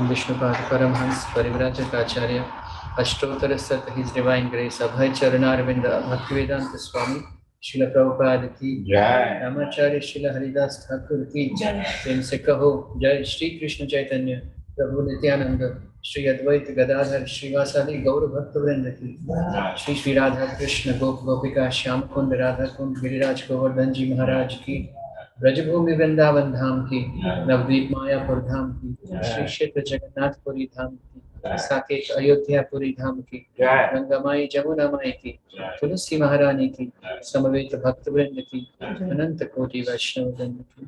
Vishnupada Paramhans Parivrajaka Ashtotara Sat His Divine Grace Abhay Charanarvinda Bhaktivedanta Swami Srila Prabhupada ki Jai Ramacharya Srila Haridas Thakur ki Jai Prem se kaho Jai Shri Krishna Chaitanya Prabhu Nityananda Shri Advaita Gadadhar Srivasadi Gaura Bhaktavrinda ki Shri Shri Radha Krishna Gop Gopika Shyam Kund Radha Kund Giriraj Govardhan Ji Maharaj ki Braj Bhoomi Vrindavan धाम की नवदीप मायापुर धाम की श्री क्षेत्र जगन्नाथपुरी धाम की साकेत अयोध्यापुरी धाम की गंगामाई जमुना माई की तुलसी महारानी की समवेत भक्त वृंद की अनंत कोटि वैष्णव वृंद की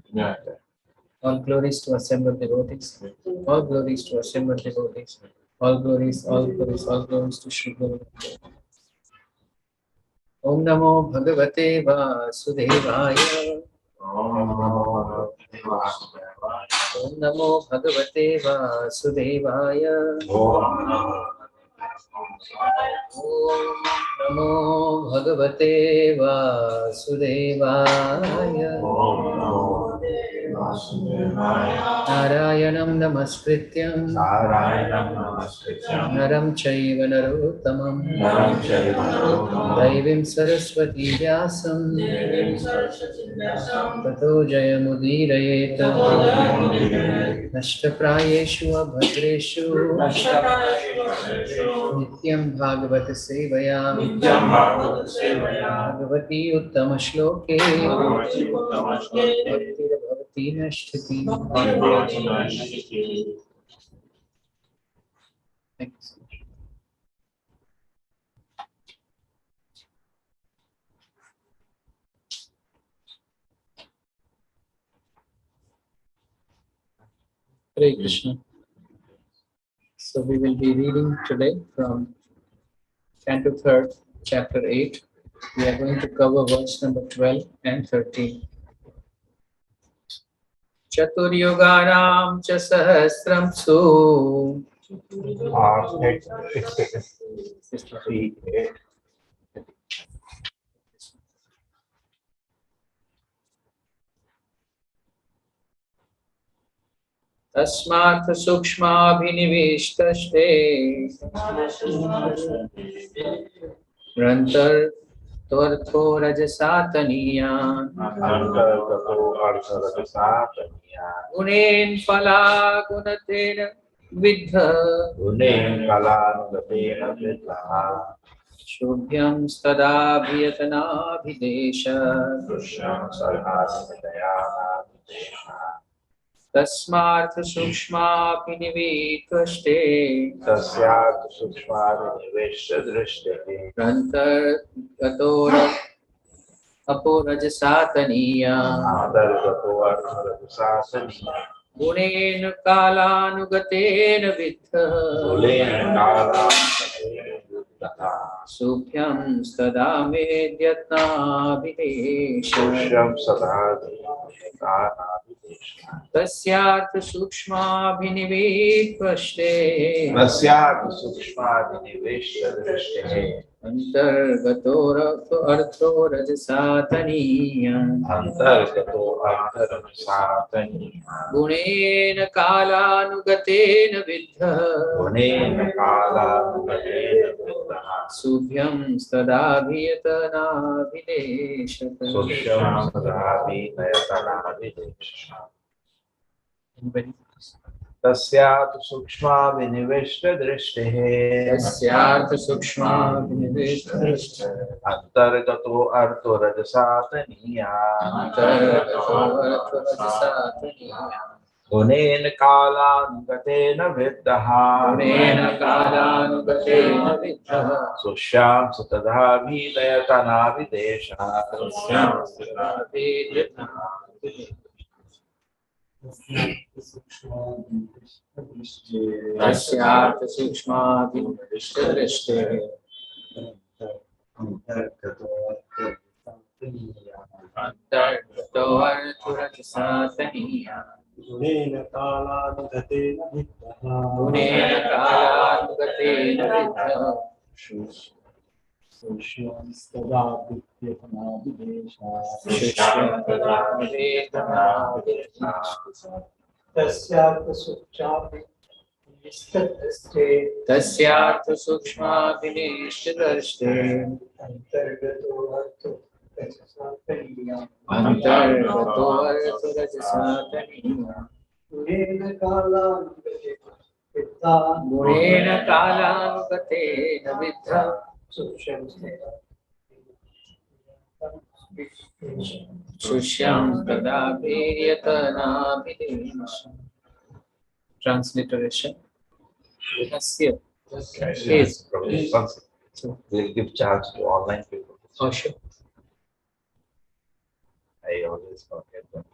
all glories to assembled devotees, all glories to assembled devotees, all glories to Shri Govinda. Om Namo Bhagavate Vasudevaya. Om Namo Bhagavate Vasudevaya. Om Namo Bhagavate Vasudevaya. Narayanam Namaskrityam Naram Chaiva Narottamam Daivim Saraswati Vyasam Tato Jayamudiraeta Nashtaprayeshu Abhadreshu Nityam Bhagavata Sevaya Bhagavati Uttama Shloke Bhakti Nashtati. Thank you so much. Hare Krishna. So we will be reading today from Canto 3rd, Chapter 8. We are going to cover verse number 12 and 13. Chaturyoganam cha sahasram su Tasmat sukshma bhinivishtaste Rantar Tvartho rajasataniya Gunen phala gunatena vidha Shubhyam stada bhyatana bhidesha Tasmat sukshma bhinivishtaste Rantar Gatora Aporajasataniya Gunen kalanugatena vidha Subhyam sada medyatna bhidesha Tasyat sukshma bhinivishtaste Antargato artho rajasataniya Gunena kalanugatena vidha Subhyam stadabhyatana videshata. Tasyat sukshma vinivishta drishtihe Antargato artho rajasataniya गुणेन कालानुगतेन विद्धः गुणेन कालानुगतेन विद्धः सुष्यां सतधा भीदयतनाविदेशात् तस्यार्थ सूक्ष्माभिदृष्टे अंतर्गतो अर्थरजसा तनीया गुणेन कालानुगतेन विद्धः गुणेन कालानुगतेन विद्धः शुष्यंस्तदा विद्यतनाभिदेशात् तस्यार्थ सूक्ष्माभिनिष्टदृष्टे अंतर्गतो अर्थरजसा तनीया गुणेन कालानुगतेन विद्धः शुष्यं तदा वीर्यतनाभिदेशम्. Transliteration. Hasya is. We'll give charge to online people. Oh, sure. I always forget them.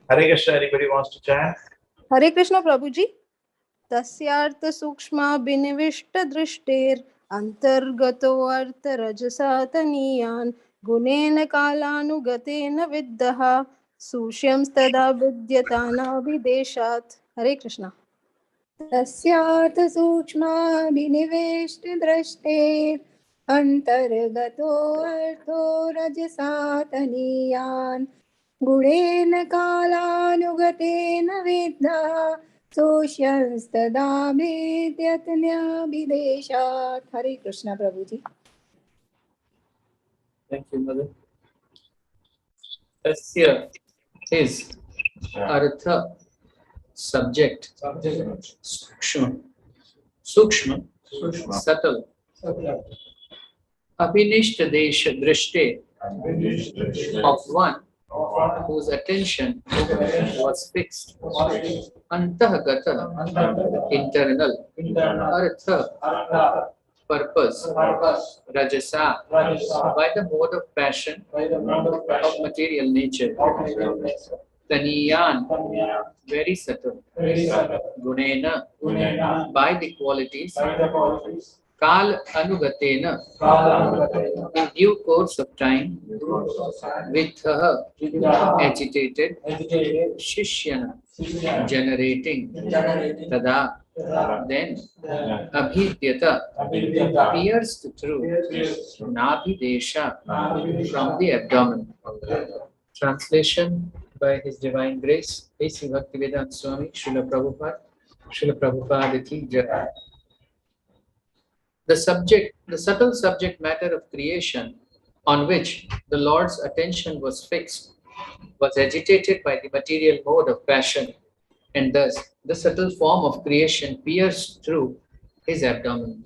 Hare Krishna, anybody wants to chant? हरे कृष्ण प्रभु जी. तस्यार्थ सूक्ष्माभिनिविष्ट दृष्टेर अंतर्गतो अर्थ रजसा तनीयान् गुणेन कालानुगतेन विद्धः सूक्ष्यंस्तदा विद्यतानाभिदेशात्. हरे कृष्ण. तस्यार्थ सूक्ष्माभिनिवेष्ट दृष्टेर अंतर्गतो अर्थो रजसा तनीयान् गुणेन कालानुगतेन विद्धः सूक्ष्यंस्तदा विद्यतनाभिदेशात्. हरे कृष्ण प्रभु जी. Thank you, mother. Tasya is artha, subject, sukshma, subtle, abhinishta desha drishte, of one whose attention was fixed, antahagata, internal, artha, purpose, rajasa, by the mode of passion of material nature, taniyan, very subtle, gunena, by the qualities, kal anugatena, in due course of time, vitha, agitated, shishyana, generating, tada, then abhidyata, pierced through, nabhidesha, from the abdomen. Translation by His Divine Grace, A.C. Bhaktivedanta Swami, Srila Prabhupada Ki Jai. The subtle subject matter of creation on which the Lord's attention was fixed was agitated by the material mode of passion, and thus the subtle form of creation pierced through his abdomen.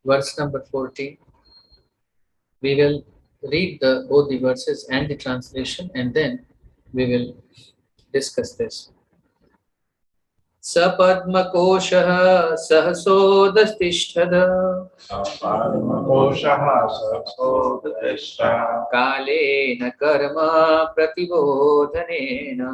Verse number 14. We will read both the verses and the translation, and then we will discuss this. Sapadmakoshaha sahasodastishtha kalena karma pratibodhanena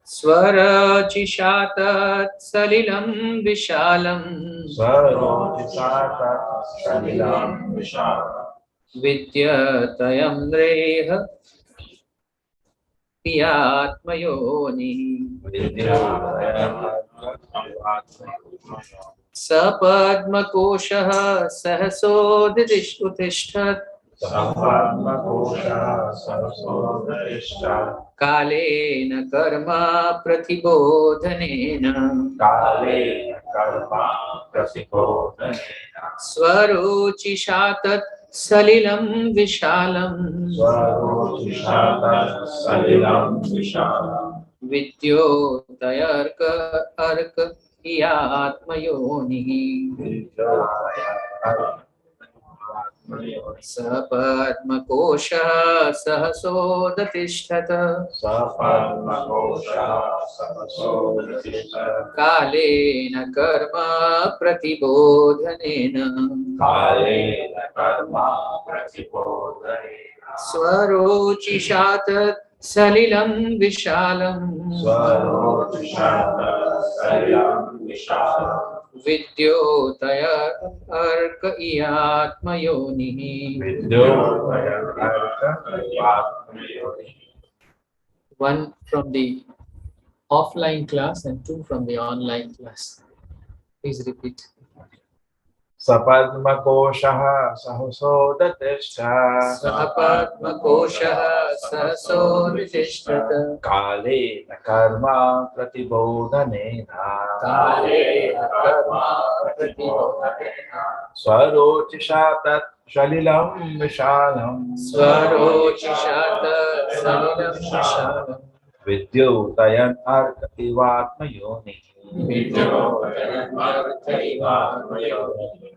Swarachishatat salilam vishalam Vidyatayam reha Piyatmayoni Sapadmakoshaha sahasodishthushthat Kalena karma pratibodhanena Swaruchishatat salilam vishalam Vidyotayarka arka Iyatmayoni. सपद्मकोशः सहसोदतिष्ठत कालेन कर्म प्रतिबोधनेन स्वरोचिषा तत् सलिलं विशालम् विद्योतय अर्क इयात्मयोनिः one from the offline class and two from the online class. Please repeat. Sapadmakoshah sahasodatishta Sapadmakoshah sahasoditishthata Kalena karma pratibodhanena Swarochisha tat shalilam vishalam Swarochisha tat salilam vishalam Vidyutayan arkativātmayoni Vidyotayan artaivatmayoni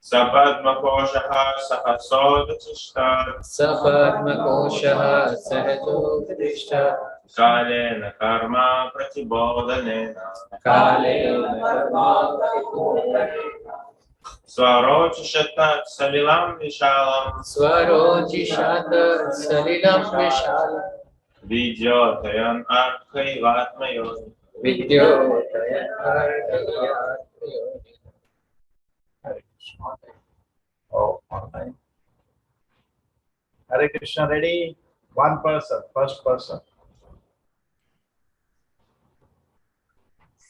Sapadmakoshah sahasodatishta Sapadmakoshah sahasoditishthata Kalena karma pratibodhanena Kalena karma pratibodhanena Swarochishatat salilam vishalam Swarochisha tat salilam vishalam Vidyotayan arkaivātmayoni Vidyotayan artaivatmayoni. Oh, online. Hare Krishna, ready? One person, first person.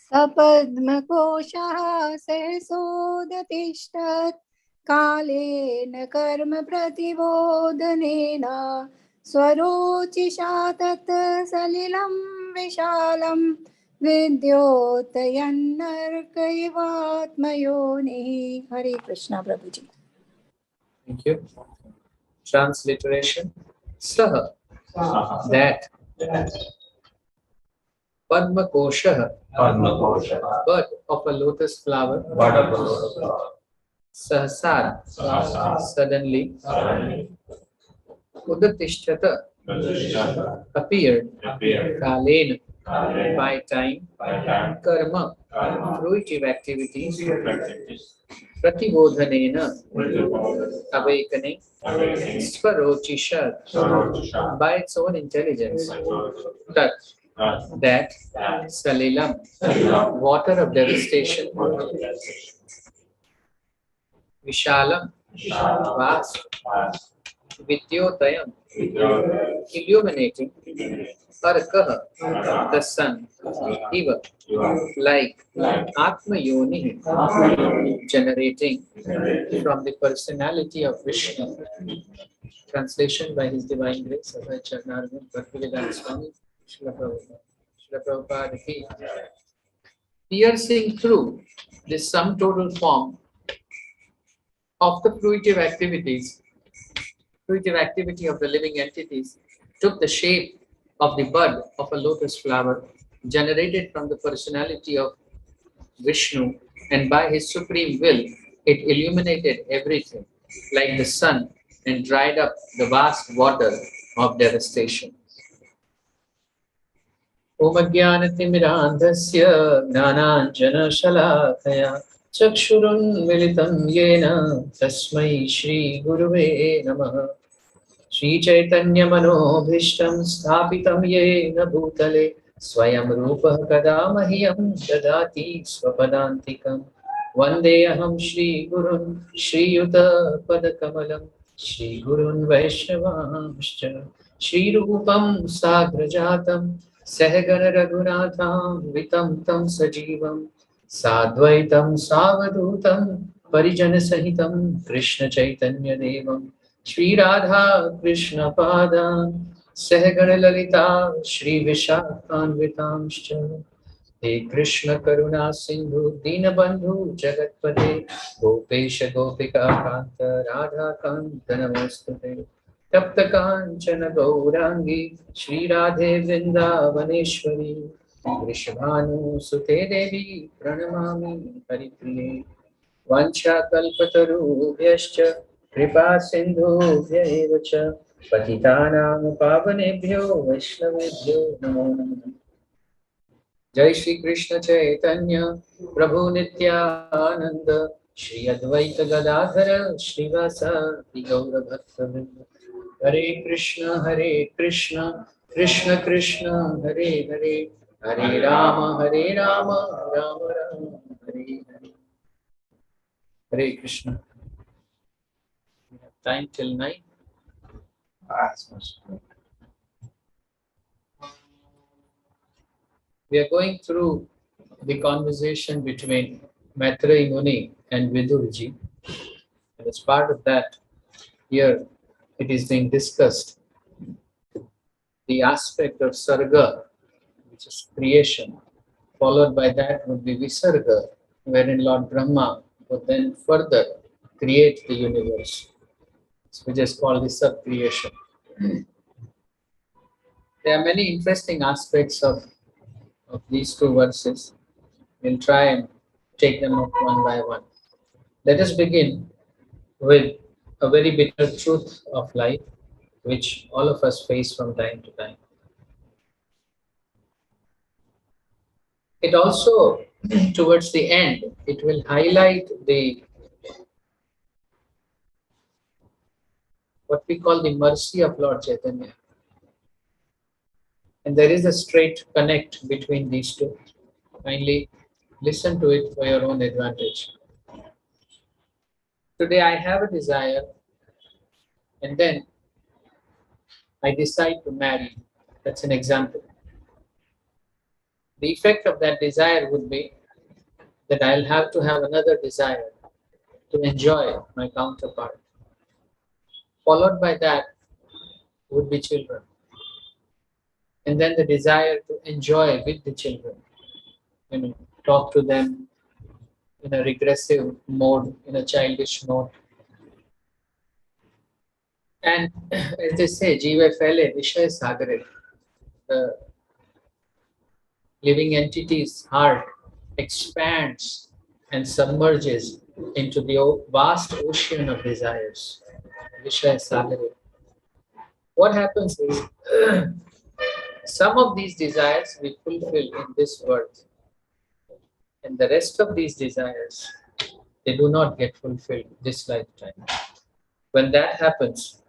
सपद्मकोशः सहसोदतिष्ठत् कालेन कर्म प्रतिबोधनेन स्वरोचिषा तत् सलिलं विशालं विद्योतयन्नर्कैवात्मयोनिः. हरे कृष्णा प्रभु जी. Thank you. Transliteration. Saha, that. Padma Kosha, bud of a lotus flower. Sahasara, suddenly. Udatishtata, appeared. Kalena, by time. Karma, fruitive activities. Pratibodhanena, awakening. Swarochisha, by its own intelligence. Tat, that. Salilam, water of devastation. Vishalam, vast. Vidyotayam, illuminating. Arkaha, the sun. Iva, like. Atma Yoni, generating from the personality of Vishnu. Translation by His Divine Grace, Abhay Charnarvind Bhaktivedanta Swami, Srila Prabhupada ki. Piercing through the sum total form of the fruitive activity of the living entities, took the shape of the bud of a lotus flower, generated from the personality of Vishnu, and by his supreme will, it illuminated everything like the sun and dried up the vast water of devastation. Om Ajnanatimidandhasya Gnananjana Shalakaya Chakshurun Militam Yena Tasmai Shri Guruve Namaha Shri Chaitanya Manobhishtam Sthapitam Yena Bhutale Swayam Rupa Kadamahyam Dadati Swapadantikam Vandeham Shri Gurun Shri Yuta Padakamalam Shri Gurun Vaishnavamscha Shri Rupam Sagrajatam Sahagana Raghunatham Vitam Tam Sajivam Sadvaitam Savadutam Parijana Sahitam Krishna Chaitanya Devam Shri Radha Krishna Padam Sahagana Lalita Shri Vishakhanvitamscha He Krishna Karuna Sindhu Dinabandhu Jagatpate Gopesha Gopika Kanta Radha Kanta Namostute Tapta Kanchana Gaurangi Shri Radhe Vrindavaneshwari Vrishabhanu Sute Devi Pranamami Haripriye Vanchakalpatarubhyascha kripa sindhubhya eva cha patitanam pavanebhyo vaishnavebhyo namo namaha. Jai Shri Krishna Chaitanya Prabhu Nityananda Shri Advaita Gadadhara Srivasadi Gaura Bhaktavrinda. Hare Krishna Krishna Krishna Hare Hare Hare Rama Rama Rama Hare Hare. Hare Krishna. We have time till 9. We are going through the conversation between Maitreyi Muni and Vidurji. And as part of that, here it is being discussed the aspect of Sarga, which is creation, followed by that would be Visarga, wherein Lord Brahma would then further create the universe, which is called the sub-creation. There are many interesting aspects of these two verses. We'll try and take them up one by one. Let us begin with a very bitter truth of life, which all of us face from time to time. It also, towards the end, it will highlight what we call the mercy of Lord Chaitanya. And there is a straight connect between these two. Kindly listen to it for your own advantage. Today I have a desire, and then I decide to marry. That's an example. The effect of that desire would be that I'll have to have another desire to enjoy my counterpart. Followed by that would be children. And then the desire to enjoy with the children. Talk to them in a regressive mode, in a childish mode. And as they say, Jiva Fele, Vishaya Sagare, the living entity's heart expands and submerges into the vast ocean of desires. Vishaya Sagare. What happens is, some of these desires we fulfill in this world, and the rest of these desires, they do not get fulfilled this lifetime. When that happens,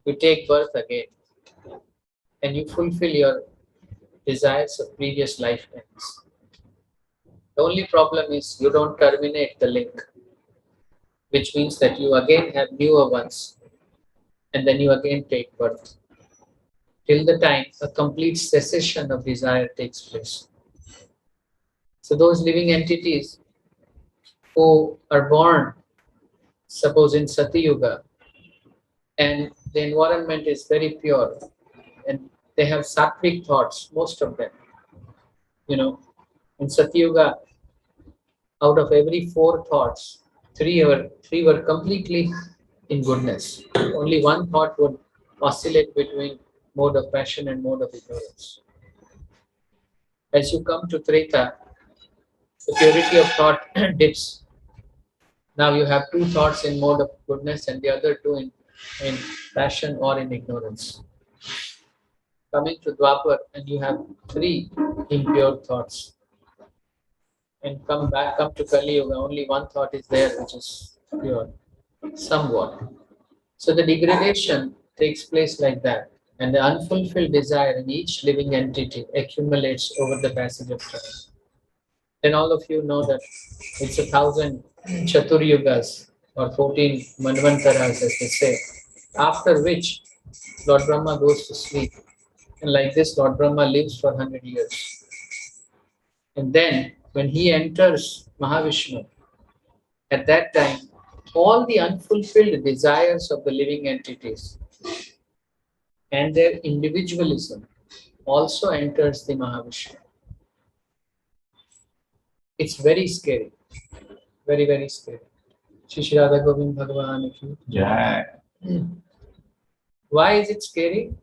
you take birth again, and you fulfill your desires of previous lifetimes. The only problem is you don't terminate the link, which means that you again have newer ones, and then you again take birth, till the time a complete cessation of desire takes place. So those living entities who are born, suppose in Sati Yuga, and the environment is very pure, and they have sattvic thoughts, most of them. In Sati Yuga, out of every 4 thoughts, three were completely in goodness. Only one thought would oscillate between mode of passion and mode of ignorance. As you come to Treta, the purity of thought dips. Now you have 2 thoughts in mode of goodness and the other 2 in passion or in ignorance. Coming to Dwapar, and you have 3 impure thoughts. And come to Kali Yuga, only 1 thought is there, which is pure, somewhat. So the degradation takes place like that, and the unfulfilled desire in each living entity accumulates over the passage of time. Then all of you know that it's 1,000 Chaturyugas or 14 Manvantaras, as they say, after which Lord Brahma goes to sleep. And like this, Lord Brahma lives for 100 years. And then when he enters Mahavishnu, at that time, all the unfulfilled desires of the living entities and their individualism also enters the Mahavishnu. It's very scary. Very, very scary. Shri Radha Govinda Bhagavan ki Jai. Why is it scary?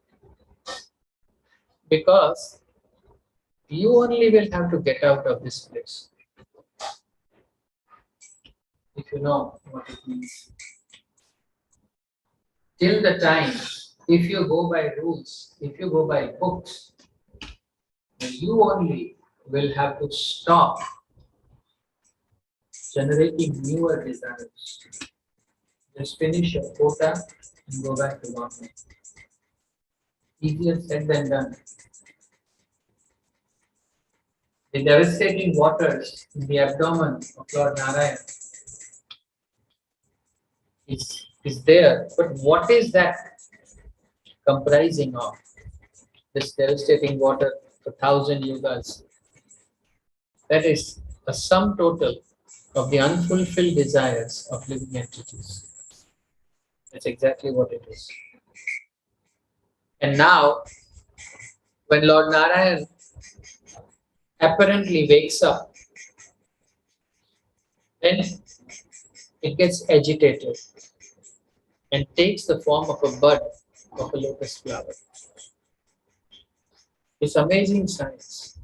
Because you only will have to get out of this place. you know what it means. Till the time, if you go by rules, if you go by books, you only will have to stop generating newer desires. Just finish your quota and go back to normal. Easier said than done. The devastating waters in the abdomen of Lord Narayana is there, but what is that comprising of? This devastating water for 1,000 yugas. That is a sum total of the unfulfilled desires of living entities. That's exactly what it is. And now, when Lord Narayan apparently wakes up, then it gets agitated and takes the form of a bud of a lotus flower. It's amazing science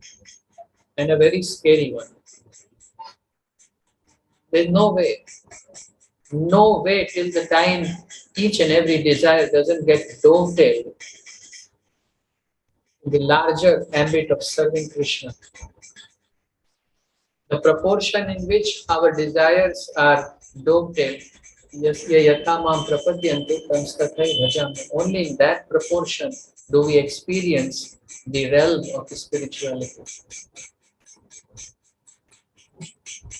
and a very scary one. There's no way till the time each and every desire doesn't get dovetailed in the larger ambit of serving Krishna. The proportion in which our desires are dovetailed, only in that proportion do we experience the realm of spirituality.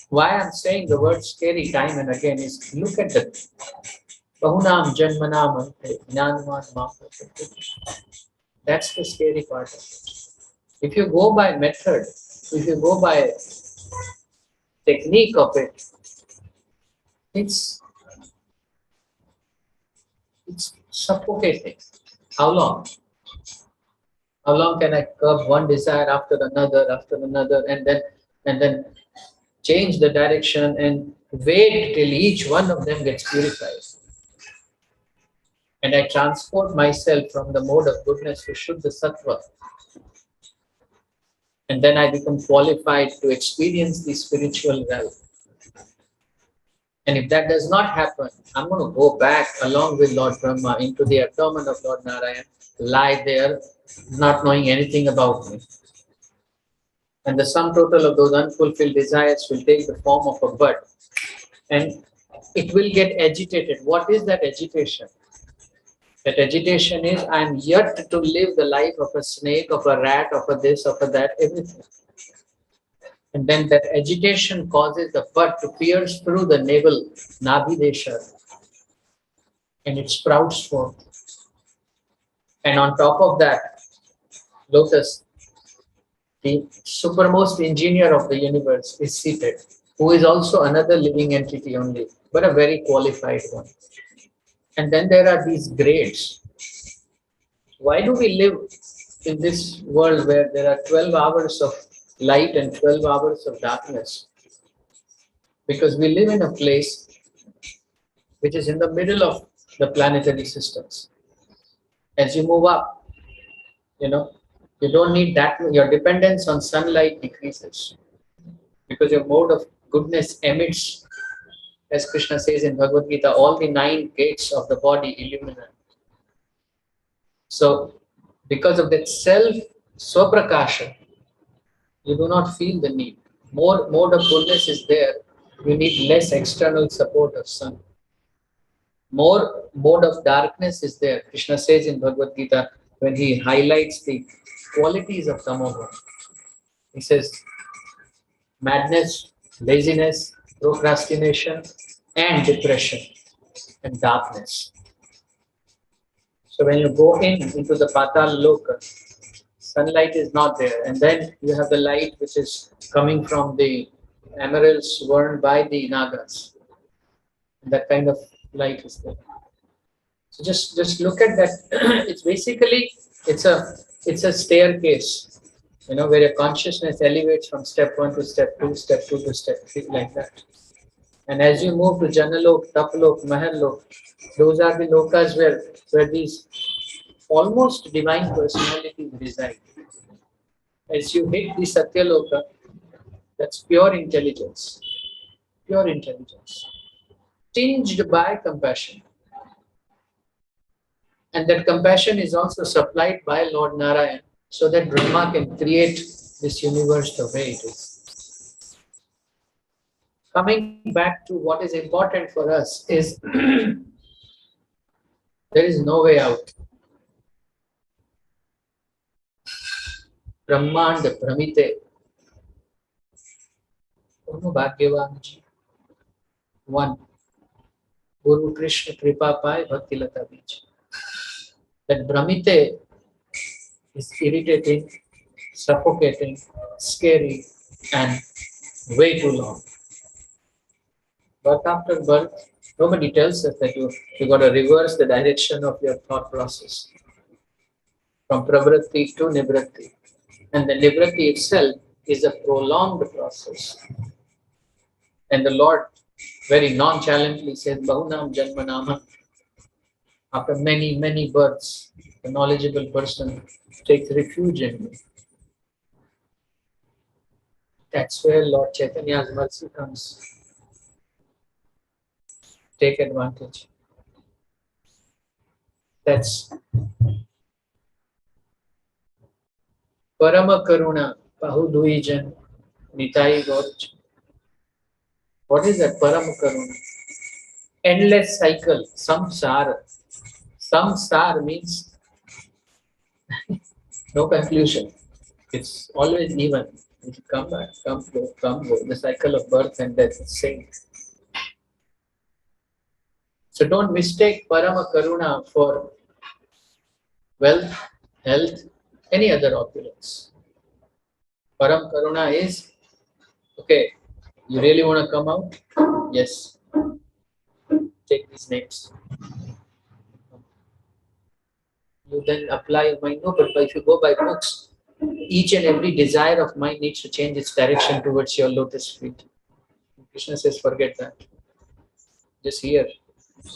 Why I'm saying the word scary time and again is look at the Bahunam Janmanam. That's the scary part. If you go by method, if you go by technique of it, it's suffocating. How long? How long can I curb one desire after another, and then change the direction and wait till each one of them gets purified? And I transport myself from the mode of goodness to Shuddha Sattva. And then I become qualified to experience the spiritual realm. And if that does not happen, I'm going to go back along with Lord Brahma into the abdomen of Lord Narayan, lie there, not knowing anything about me. And the sum total of those unfulfilled desires will take the form of a bud. And it will get agitated. What is that agitation? That agitation is, I'm yet to live the life of a snake, of a rat, of a this, of a that, everything. And then that agitation causes the bud to pierce through the navel, Nabhidesha, and it sprouts forth. And on top of that, lotus, the supermost engineer of the universe, is seated, who is also another living entity only, but a very qualified one. And then there are these grades. Why do we live in this world where there are 12 hours of light and 12 hours of darkness? Because we live in a place which is in the middle of the planetary systems. As you move up, you don't need that. Your dependence on sunlight decreases because your mode of goodness emits, as Krishna says in Bhagavad Gita, all the 9 gates of the body illuminate. So, because of that self-swaprakasha, you do not feel the need. More mode of goodness is there. You need less external support of sun. More mode of darkness is there. Krishna says in Bhagavad Gita, when he highlights the qualities of tamogun, he says madness, laziness, procrastination, and depression, and darkness. So when you go into the Patal Loka, sunlight is not there, and then you have the light which is coming from the emeralds worn by the Nagas. That kind of light is there. So just look at that. It's basically it's a staircase, where your consciousness elevates from step 1 to step 2, step 2 to step 3, like that. And as you move to Janalok, Taplok, Mahallok, those are the lokas where these almost divine personalities reside. As you hit the Satyaloka, that's pure intelligence. Pure intelligence. tinged by compassion. And that compassion is also supplied by Lord Narayan, so that Brahma can create this universe the way it is. Coming back to what is important for us is there is no way out. Brahmand Brahmite. Dono Bhagyavan ji. One. Guru Krishna Kripa Pai Bhakti Lata Bij. That Brahmite is irritating, suffocating, scary, and way too long. Birth after birth, nobody tells us that you got to reverse the direction of your thought process from pravritti to nivritti. And the nivritti itself is a prolonged process. And the Lord very nonchalantly says, Bahunam Janmanama. After many, many births, the knowledgeable person takes refuge in me. That's where Lord Chaitanya's mercy comes. Take advantage. That's Parama Karuna, Pahuduijan, Nitai Gorj. What is that Parama Karuna? Endless cycle, samsara. Samsara means no conclusion. It's always even. It come back, come go, come go. The cycle of birth and death is same. So don't mistake Parama Karuna for wealth, health, any other opulence. Param Karuna is, okay, you really want to come out? Yes. Take these names. You then apply your mind. No, but if you go by books, each and every desire of mind needs to change its direction towards your lotus feet. Krishna says, forget that. Just hear.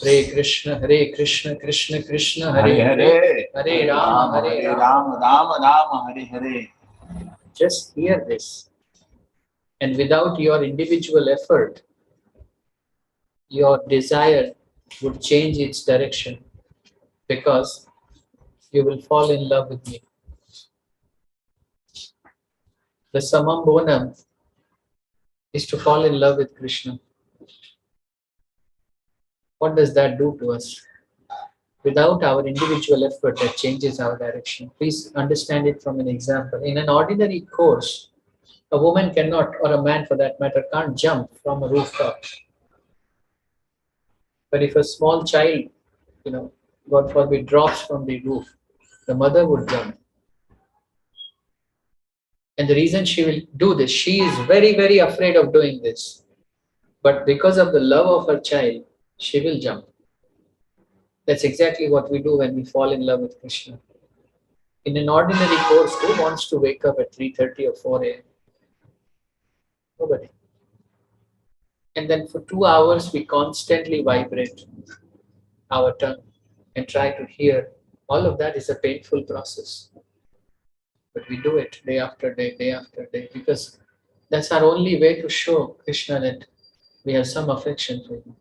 Hare Krishna, Krishna Krishna, Hare Hare, Hare Rama, Hare Rama, Rama Rama, Hare Hare. Just hear this. And without your individual effort, your desire would change its direction because you will fall in love with me. The samam bonam is to fall in love with Krishna. What does that do to us? Without our individual effort, that changes our direction. Please understand it from an example. In an ordinary course, a woman cannot, or a man for that matter, can't jump from a rooftop. But if a small child, God forbid, drops from the roof, the mother would jump. And the reason she will do this, she is very, very afraid of doing this. But because of the love of her child, she will jump. That's exactly what we do when we fall in love with Krishna. In an ordinary course, who wants to wake up at 3:30 or 4 a.m.? Nobody. And then for 2 hours, we constantly vibrate our tongue and try to hear. All of that is a painful process. But we do it day after day, because that's our only way to show Krishna that we have some affection for him.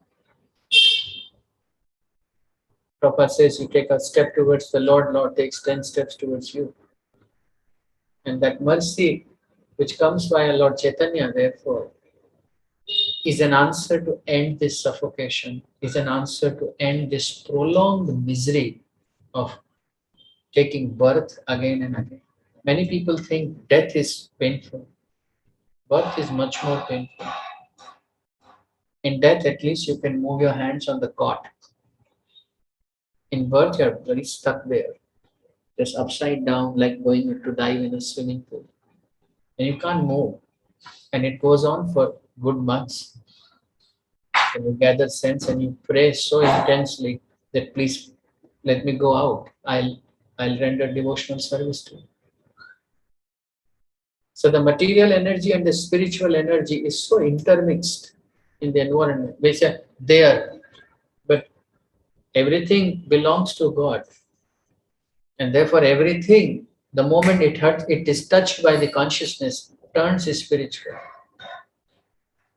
Prabhupada says you take a step towards the Lord, Lord takes 10 steps towards you. And that mercy which comes via Lord Chaitanya, therefore, is an answer to end this suffocation, is an answer to end this prolonged misery of taking birth again and again. Many people think death is painful. Birth is much more painful. In death, at least you can move your hands on the cot. In birth, you're very stuck there, just upside down, like going to dive in a swimming pool. And you can't move. And it goes on for good months. And you gather sense and you pray so intensely that please let me go out. I'll render devotional service to you. So the material energy and the spiritual energy is so intermixed in the environment. We say there, but everything belongs to God. And therefore everything, the moment it is touched by the consciousness, turns spiritual.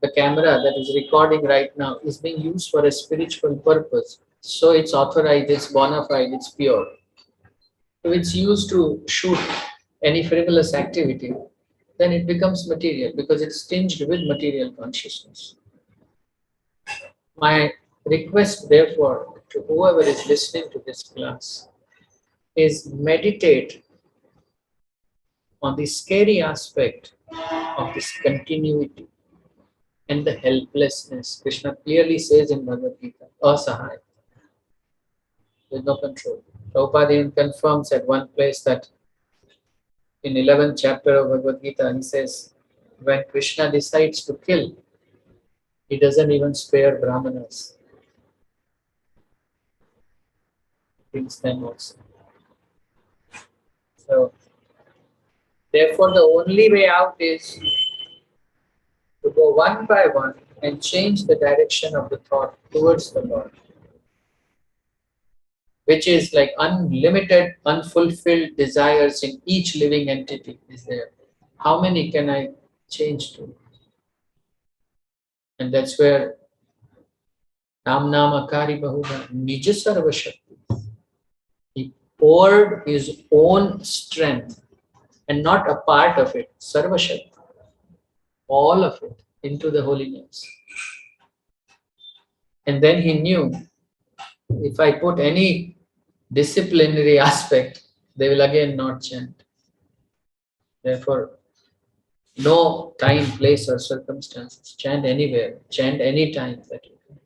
the camera that is recording right now is being used for a spiritual purpose. So it's authorized, it's bona fide, it's pure. If it's used to shoot any frivolous activity, then it becomes material because it's tinged with material consciousness. My request, therefore, to whoever is listening to this class is meditate on the scary aspect of this continuity and the helplessness. Krishna clearly says in Bhagavad Gita, asahaya, with no control. Prabhupada even confirms at one place that in 11th chapter of Bhagavad Gita, he says, when Krishna decides to kill, he doesn't even spare brahmanas. He kills them also. So, therefore, the only way out is to go one by one and change the direction of the thought towards the Lord, which is like unlimited, unfulfilled desires in each living entity is there. How many can I change to? And that's where Nam Nam Akari Bahuda Nija Sarva Shakti. He poured his own strength and not a part of it, Sarva Shakti, all of it into the holy names. And then he knew, if I put any disciplinary aspect, they will again not chant. Therefore, no time, place, or circumstances. Chant anywhere, chant any time that you can.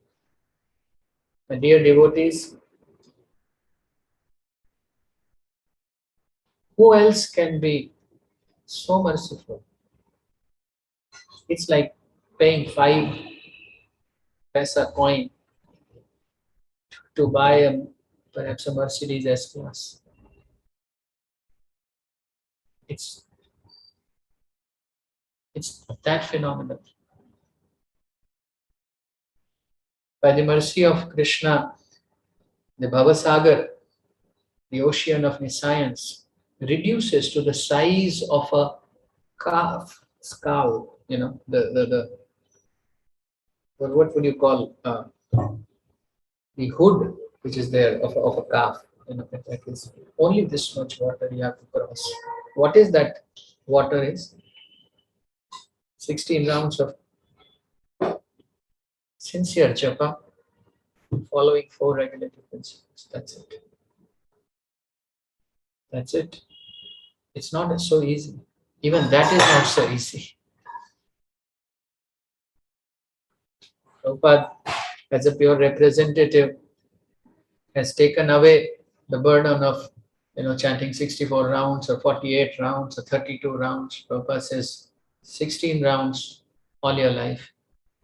My dear devotees, who else can be so merciful? It's like paying 5 paisa coin to buy perhaps a Mercedes S-Class. It's that phenomenal. By the mercy of Krishna, the Bhavasagar, the ocean of nescience, reduces to the size of a calf skull. You know, what would you call the hood which is there of a calf? You know, that is only this much water you have to cross. What is that water is? 16 rounds of sincere japa, following 4 regulative principles. That's it. That's it. It's not so easy. Even that is not so easy. Prabhupada, as a pure representative, has taken away the burden of chanting 64 rounds or 48 rounds or 32 rounds. Prabhupada says 16 rounds all your life,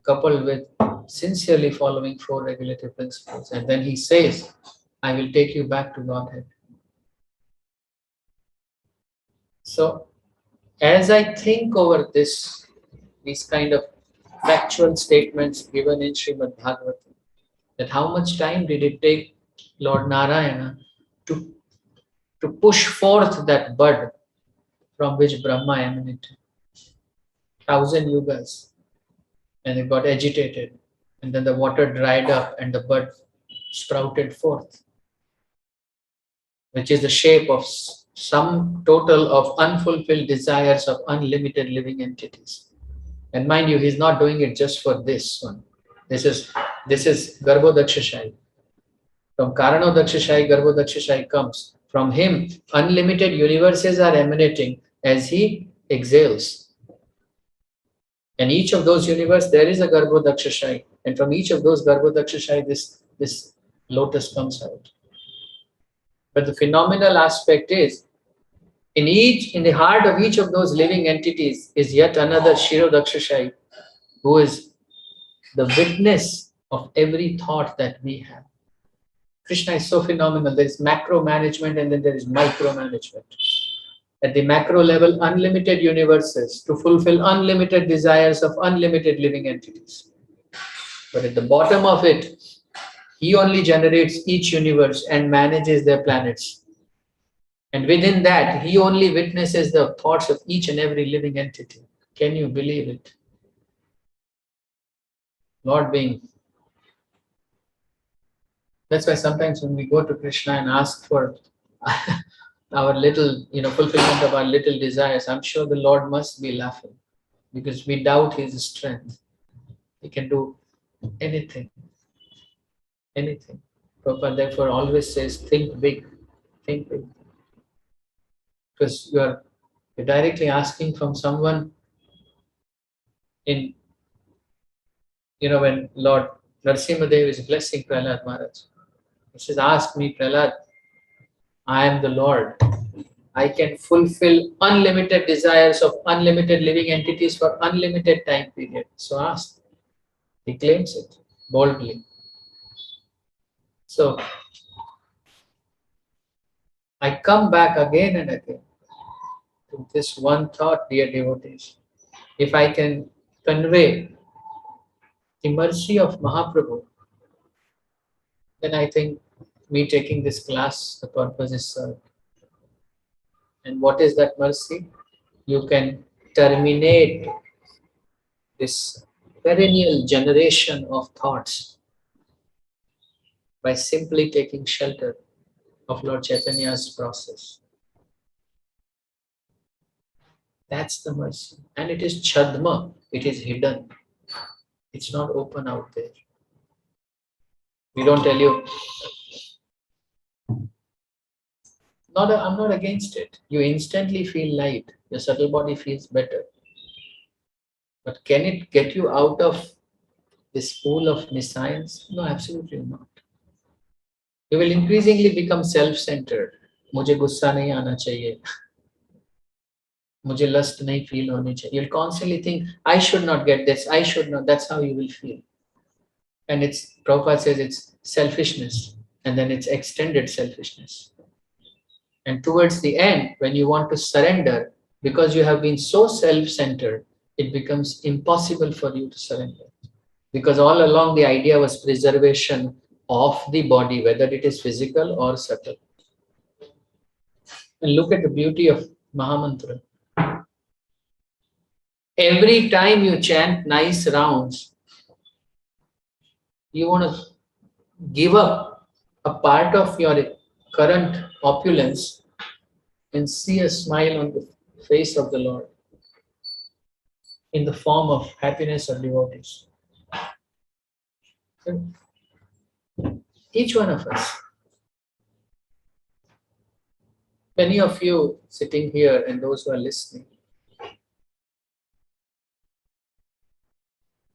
coupled with sincerely following 4 regulative principles. And then he says, I will take you back to Godhead. So, as I think over these kind of factual statements given in Srimad Bhagavatam, that how much time did it take Lord Narayana to push forth that bud from which Brahma emanated? 1,000 yugas, and it got agitated, and then the water dried up and the bud sprouted forth, which is the shape of some total of unfulfilled desires of unlimited living entities. And mind you, he's not doing it just for this one. This is Garbhodakshashai. From Karanodakshashai, Garbhodakshashai comes. From him, unlimited universes are emanating as he exhales. And each of those universes, there is a Garbhodakshashai. And from each of those Garbhodakshashai, this lotus comes out. But the phenomenal aspect is, in the heart of each of those living entities is yet another Shirodakshashai, who is the witness of every thought that we have. Krishna is so phenomenal. There is macro management and then there is micro management. At the macro level, unlimited universes to fulfill unlimited desires of unlimited living entities. But at the bottom of it, he only generates each universe and manages their planets. And within that, he only witnesses the thoughts of each and every living entity. Can you believe it? Lord being. That's why sometimes when we go to Krishna and ask for our little, fulfillment of our little desires, I'm sure the Lord must be laughing because we doubt His strength. He can do anything, anything. Prabhupada therefore always says, think big, think big. Because you're directly asking from someone in, when Lord Narasimhadev is blessing Prahlad Maharaj. He says, ask me, Prahlad, I am the Lord. I can fulfill unlimited desires of unlimited living entities for unlimited time period. So ask. He claims it boldly. So I come back again and again to this one thought, dear devotees. If I can convey the mercy of Mahaprabhu, then I think me taking this class, the purpose is served. And what is that mercy? You can terminate this perennial generation of thoughts by simply taking shelter of Lord Chaitanya's process. That's the mercy. And it is chadma, it is hidden. It's not open out there. We don't tell you, I'm not against it. You instantly feel light. Your subtle body feels better. But can it get you out of this pool of nescience? No, absolutely not. You will increasingly become self-centered. मुझे गुस्सा नहीं आना चाहिए. मुझे lust नहीं feel होनी चाहिए. You'll constantly think, I should not get this, I should not. That's how you will feel. And Prabhupada says it's selfishness. And then it's extended selfishness. And towards the end, when you want to surrender, because you have been so self-centered, it becomes impossible for you to surrender. Because all along the idea was preservation of the body, whether it is physical or subtle. And look at the beauty of Mahamantra. Every time you chant nice rounds, you want to give up a part of your current opulence and see a smile on the face of the Lord in the form of happiness of devotees. So, each one of us, many of you sitting here and those who are listening,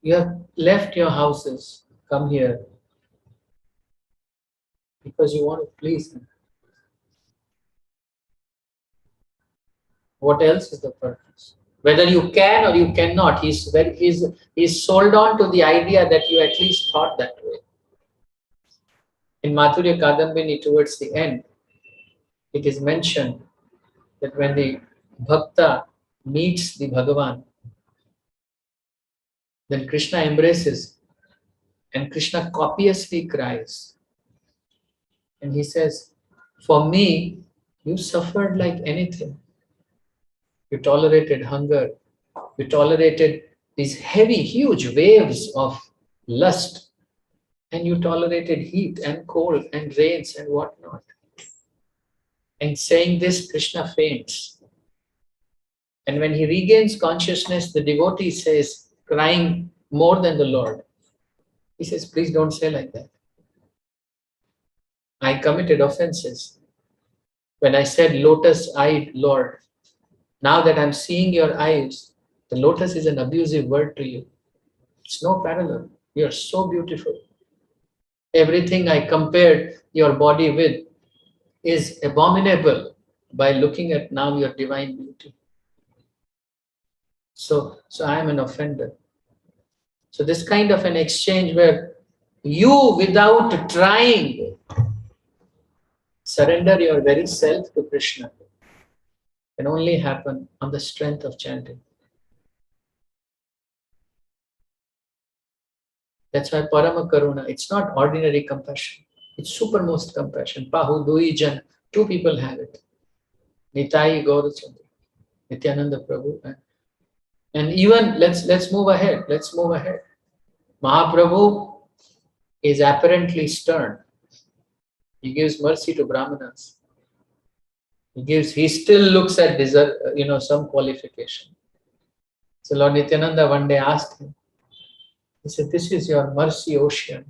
you have left your houses, come here because you want to please Him. What else is the purpose? Whether you can or you cannot, he's sold on to the idea that you at least thought that way. In Madhurya Kadambini, towards the end, it is mentioned that when the Bhakta meets the Bhagavan, then Krishna embraces and Krishna copiously cries. And he says, for me, you suffered like anything. You tolerated hunger. You tolerated these heavy, huge waves of lust. And you tolerated heat and cold and rains and whatnot. And saying this, Krishna faints. And when he regains consciousness, the devotee says, crying more than the Lord, he says, please don't say like that. I committed offenses. When I said lotus-eyed Lord, now that I'm seeing your eyes, the lotus is an abusive word to you. It's no parallel. You're so beautiful. Everything I compared your body with is abominable by looking at now your divine beauty. So I am an offender. So this kind of an exchange where you, without trying, surrender your very self to Krishna, can only happen on the strength of chanting. That's why Parama Karuna, it's not ordinary compassion. It's supermost compassion. Pahu Dui Jan, two people have it. Nitai Gaurachandra, Nityananda Prabhu. And even, let's move ahead. Let's move ahead. Mahaprabhu is apparently stern. He gives mercy to Brahmanas. He still looks at some qualification. So Lord Nityananda one day asked him, he said, this is your mercy ocean.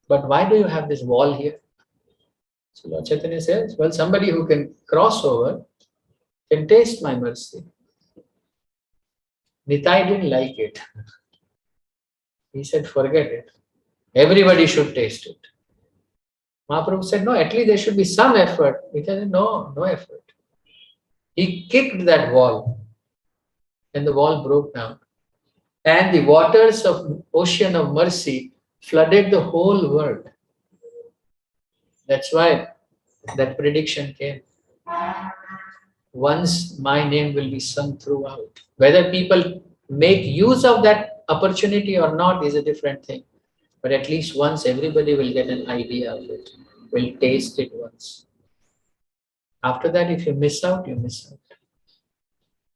But why do you have this wall here? So Lord Chaitanya says, well, somebody who can cross over can taste my mercy. Nitai didn't like it. He said, forget it. Everybody should taste it. Mahaprabhu said, no, at least there should be some effort. Nitai said, no effort. He kicked that wall and the wall broke down. And the waters of ocean of mercy flooded the whole world. That's why that prediction came. Once my name will be sung throughout. Whether people make use of that opportunity or not is a different thing. But at least once everybody will get an idea of it, will taste it once. After that, if you miss out, you miss out.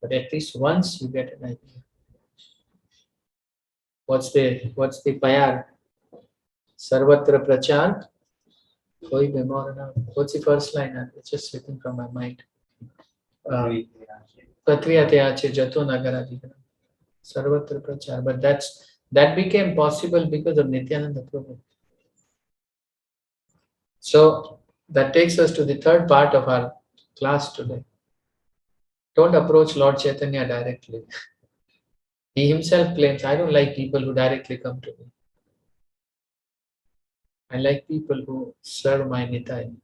But at least once you get an idea. What's the payar? Sarvatra prachar, koi bimar na. What's the first line? It's just slipping from my mind. Patviyate ache jato nagaradhikana. Sarvatra prachar. But that became possible because of Nityananda Prabhu. So that takes us to the third part of our class today. Don't approach Lord Chaitanya directly. He himself claims, I don't like people who directly come to me. I like people who serve my Nitai.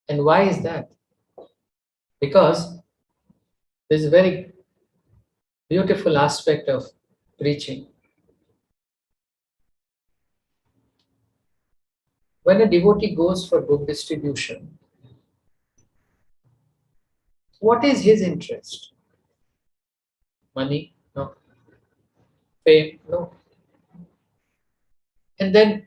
And why is that? Because there's a very beautiful aspect of preaching. When a devotee goes for book distribution, what is his interest? Money? No. Fame? No. And then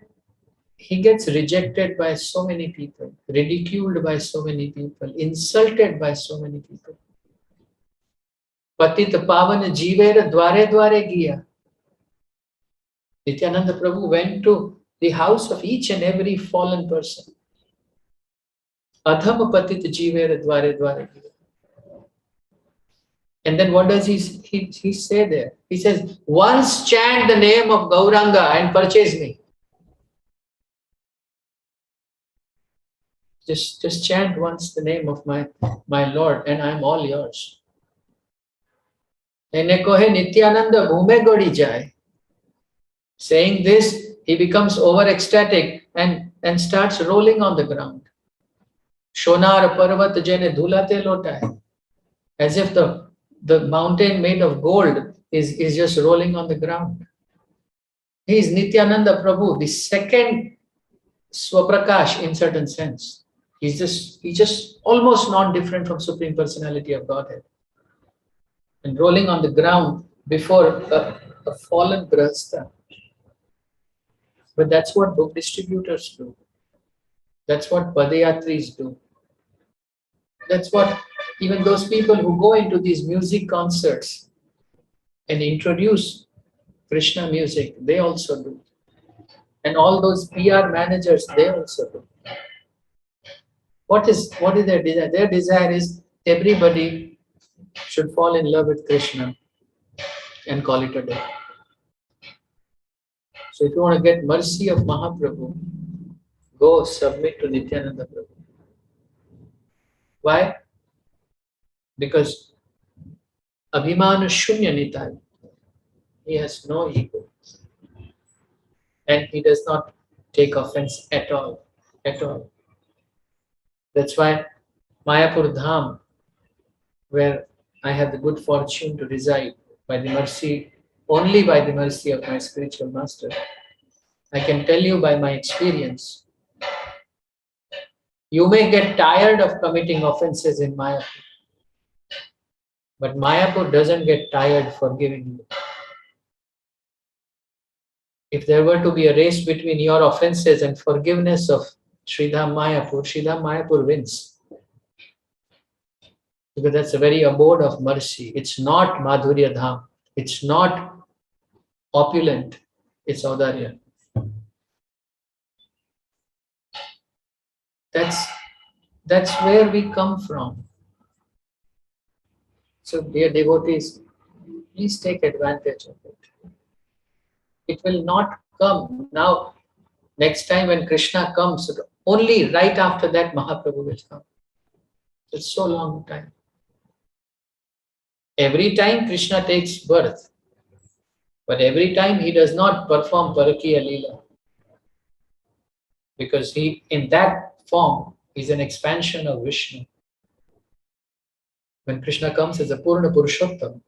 he gets rejected by so many people, ridiculed by so many people, insulted by so many people. Patit pavan jeevera dware dware giya. Nityananda Prabhu went to the house of each and every fallen person. Adham patit jeevera dware dware giya. And then what does he say there? He says, once chant the name of Gauranga and purchase me. Just chant once the name of my Lord and I am all yours. Ene kohe Nityananda bhume godi jai. Saying this, he becomes over ecstatic and starts rolling on the ground. Shonar parvat jene dhulate lotai. As if the mountain made of gold is just rolling on the ground. He is Nityananda Prabhu, the second Swaprakash in certain sense. He's just almost not different from Supreme Personality of Godhead. And rolling on the ground before a fallen grahastha. But that's what book distributors do. That's what padayatris do. That's what even those people who go into these music concerts and introduce Krishna music, they also do. And all those PR managers, they also do. What is their desire? Their desire is everybody should fall in love with Krishna and call it a day. So if you want to get mercy of Mahaprabhu, go submit to Nityananda Prabhu. Why? Because Abhimana Shunya Nitai, he has no ego. And he does not take offense at all. At all. That's why Mayapur Dham, where I have the good fortune to reside only by the mercy of my spiritual master, I can tell you by my experience, you may get tired of committing offenses in Mayapur, but Mayapur doesn't get tired forgiving you. If there were to be a race between your offenses and forgiveness of Sridham Mayapur wins. Because that's the very abode of mercy. It's not Madhurya Dham. It's not opulent, it's Audarya. That's where we come from. So dear devotees, please take advantage of it. It will not come now. Next time when Krishna comes, only right after that Mahaprabhu will come. It's so long time. Every time Krishna takes birth, but every time he does not perform Parakiya Leela. Because he, in that form, is an expansion of Vishnu. When Krishna comes as a Purna Purushottam,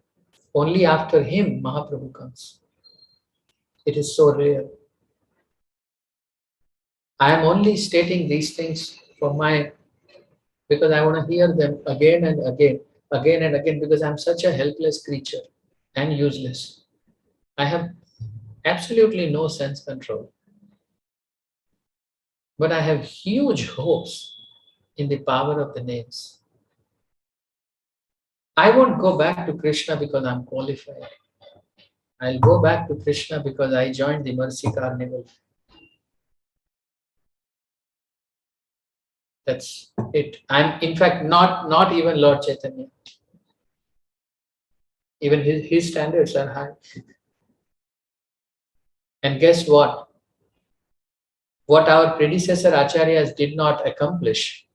only after him Mahaprabhu comes. It is so rare. I am only stating these things because I want to hear them again and again, because I'm such a helpless creature and useless. I have absolutely no sense control. But I have huge hopes in the power of the names. I won't go back to Krishna because I'm qualified. I'll go back to Krishna because I joined the Mercy Carnival. That's it. I'm in fact not even Lord Chaitanya. Even his standards are high. And guess what? What our predecessor acharyas did not accomplish,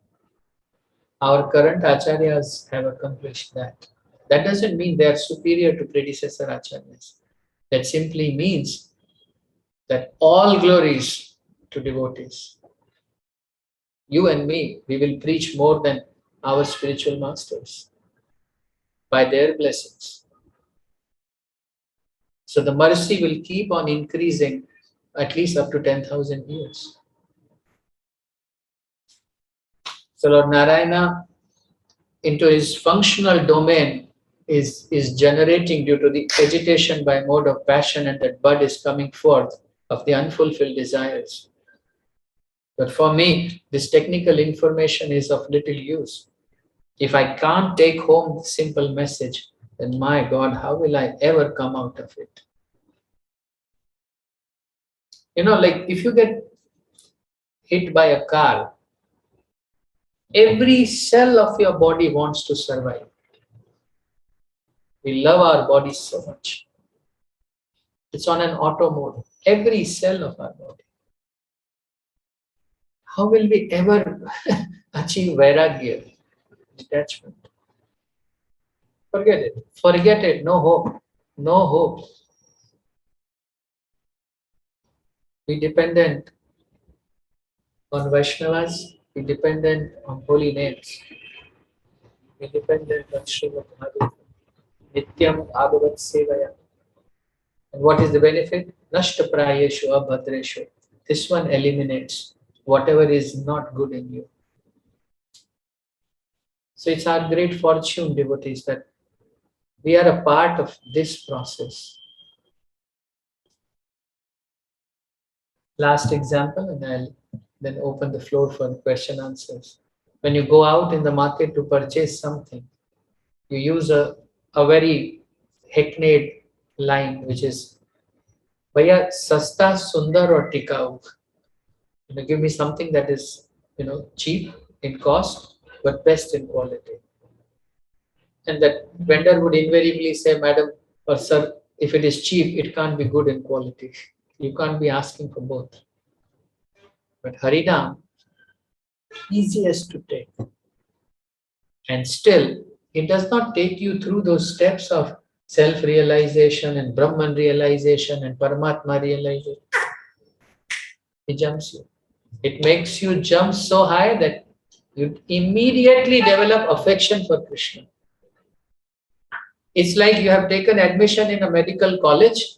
our current acharyas have accomplished that. That doesn't mean they are superior to predecessor acharyas. That simply means that all glories to devotees. You and me, we will preach more than our spiritual masters by their blessings. So the mercy will keep on increasing at least up to 10,000 years. So Lord Narayana, into his functional domain, is generating due to the agitation by mode of passion, and that bud is coming forth of the unfulfilled desires. But for me, this technical information is of little use. If I can't take home the simple message, then my God, how will I ever come out of it? You know, like if you get hit by a car, every cell of your body wants to survive. We love our bodies so much. It's on an auto mode. Every cell of our body. How will we ever achieve vairagya, detachment? Forget it. Forget it. No hope. No hope. Be dependent on Vaishnavas. Be dependent on holy names. Be dependent on Srimad Bhagavatam. Nityam Bhagavat Sevaya. And what is the benefit? Nashta prayeshu abhadreshu. This one eliminates whatever is not good in you. So it's our great fortune, devotees, that we are a part of this process. Last example, and I'll then open the floor for question answers. When you go out in the market to purchase something, you use a very hackneyed line, which is, Bhaiya, sasta, sundar or tikau. Give me something that is, cheap in cost, but best in quality. And that vendor would invariably say, Madam or Sir, if it is cheap, it can't be good in quality. You can't be asking for both. But Harinam, easiest to take. And still, it does not take you through those steps of self-realization and Brahman realization and Paramatma realization. It jumps you. It makes you jump so high that you immediately develop affection for Krishna. It's like you have taken admission in a medical college.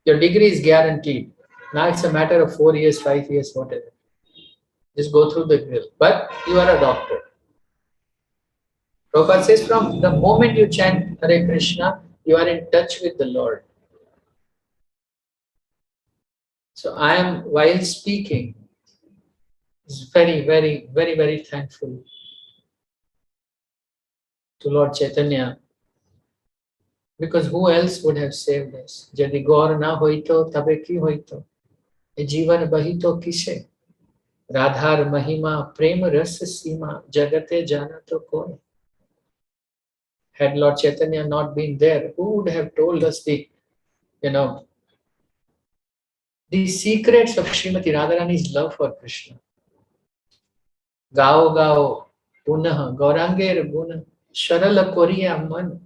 Your degree is guaranteed. Now it's a matter of 4 years, 5 years, whatever. Just go through the grill. But you are a doctor. Prabhupada says from the moment you chant Hare Krishna, you are in touch with the Lord. So I am, while speaking, is very, very, very, very thankful to Lord Chaitanya Because who else would have saved us? Jadi gaur na hoito tabe ki hoito. E jivan bahito kise. Radhar mahima prem ras sima jagate janato koi. Had Lord Chaitanya not been there, who would have told us the secrets of Srimati Radharani's love for Krishna? Gao gao punah gaurangir guna sharala koriya man.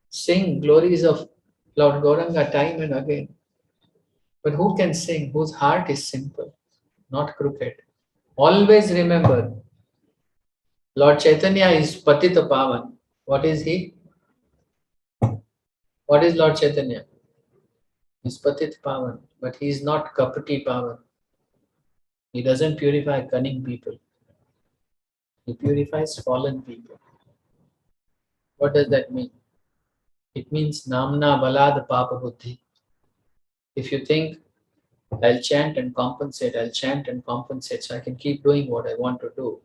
Sing glories of Lord Gauranga time and again. But who can sing? Whose heart is simple, not crooked. Always remember, Lord Chaitanya is Patita Pavan. What is he? What is Lord Chaitanya? He is Patit Pavan, but he is not Kapati Pavan. He doesn't purify cunning people. He purifies fallen people. What does that mean? It means Namna Balad Papa Buddhi. If you think, I'll chant and compensate, so I can keep doing what I want to do,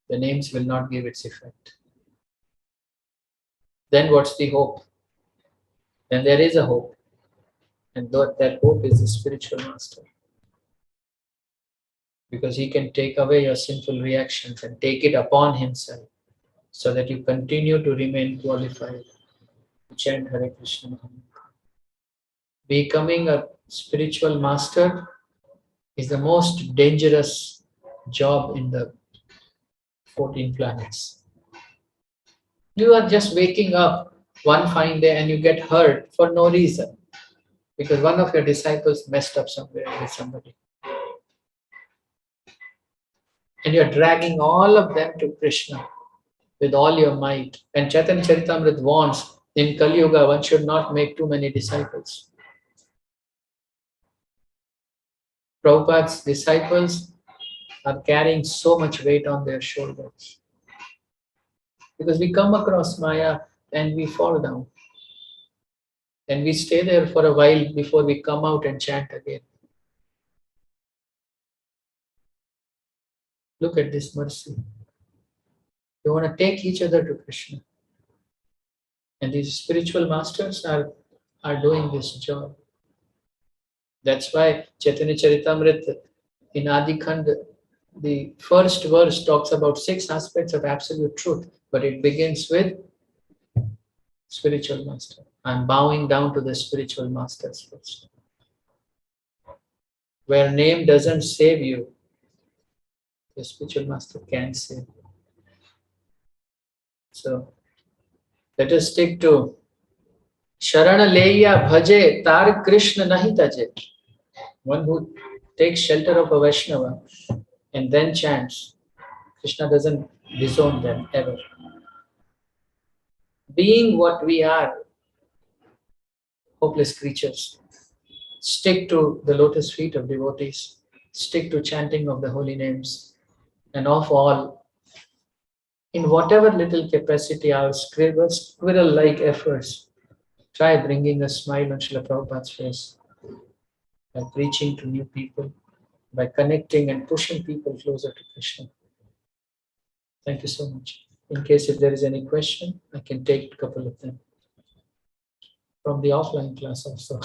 the names will not give its effect. Then what's the hope? Then there is a hope. And that hope is the spiritual master. Because he can take away your sinful reactions and take it upon himself so that you continue to remain qualified to chant Hare Krishna. Becoming a spiritual master is the most dangerous job in the 14 planets. You are just waking up one fine day and you get hurt for no reason because one of your disciples messed up somewhere with somebody. And you're dragging all of them to Krishna with all your might. And Chaitanya Charitamrita warns, in Kali Yuga, one should not make too many disciples. Prabhupada's disciples are carrying so much weight on their shoulders. Because we come across Maya and we fall down. And we stay there for a while before we come out and chant again. Look at this mercy. You want to take each other to Krishna. And these spiritual masters are doing this job. That's why Chaitanya Charitamrita in Adi Khand, the first verse talks about 6 aspects of absolute truth, but it begins with spiritual master. I'm bowing down to the spiritual masters first. Where name doesn't save you, the spiritual master can save you. So let us stick to Sharana Leya Bhaje Tar Krishna Nahi Taje. One who takes shelter of a Vaishnava and then chants, Krishna doesn't disown them ever. Being what we are, hopeless creatures, stick to the lotus feet of devotees, stick to chanting of the holy names, and of all, in whatever little capacity our squirrel-like efforts, try bringing a smile on Srila Prabhupada's face by preaching to new people, by connecting and pushing people closer to Krishna. Thank you so much. In case if there is any question, I can take a couple of them from the offline class also.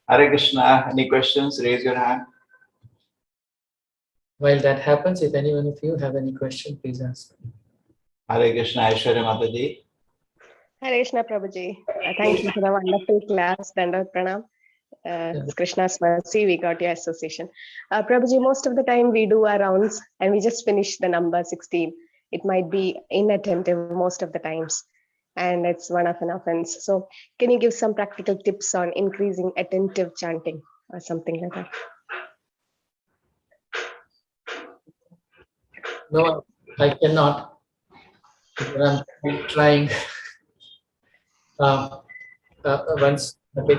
Hare Krishna, any questions? Raise your hand. While that happens, if any one of you have any question, please ask. Hare Krishna, Aishwarya Mataji. Hare Krishna Prabhuji. Thank you for the wonderful class. Dandavat Pranam. It's Krishna's mercy, we got your association. Prabhuji, most of the time we do our rounds and we just finish the number 16. It might be inattentive most of the times and it's one of an offense. So can you give some practical tips on increasing attentive chanting or something like that? No, I cannot. I'm trying. Once, okay,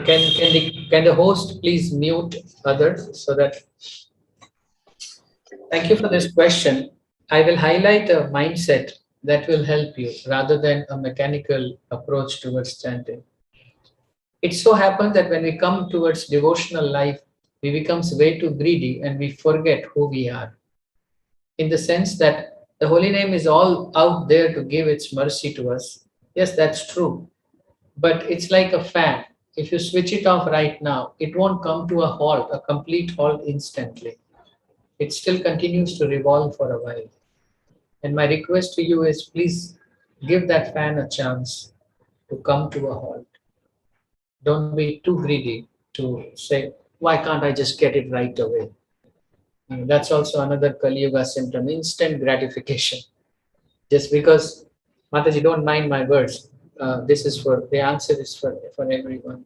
can the host please mute others so that? Thank you for this question. I will highlight a mindset that will help you rather than a mechanical approach towards chanting. It so happens that when we come towards devotional life, we become way too greedy and we forget who we are. In the sense that The holy name is all out there to give its mercy to us. Yes, that's true. But it's like a fan. If you switch it off right now, it won't come to a halt, a complete halt instantly. It still continues to revolve for a while. And my request to you is please give that fan a chance to come to a halt. Don't be too greedy to say, why can't I just get it right away? And that's also another Kali Yuga symptom, instant gratification. Just because, Mataji, don't mind my words. This is for, the answer is for everyone.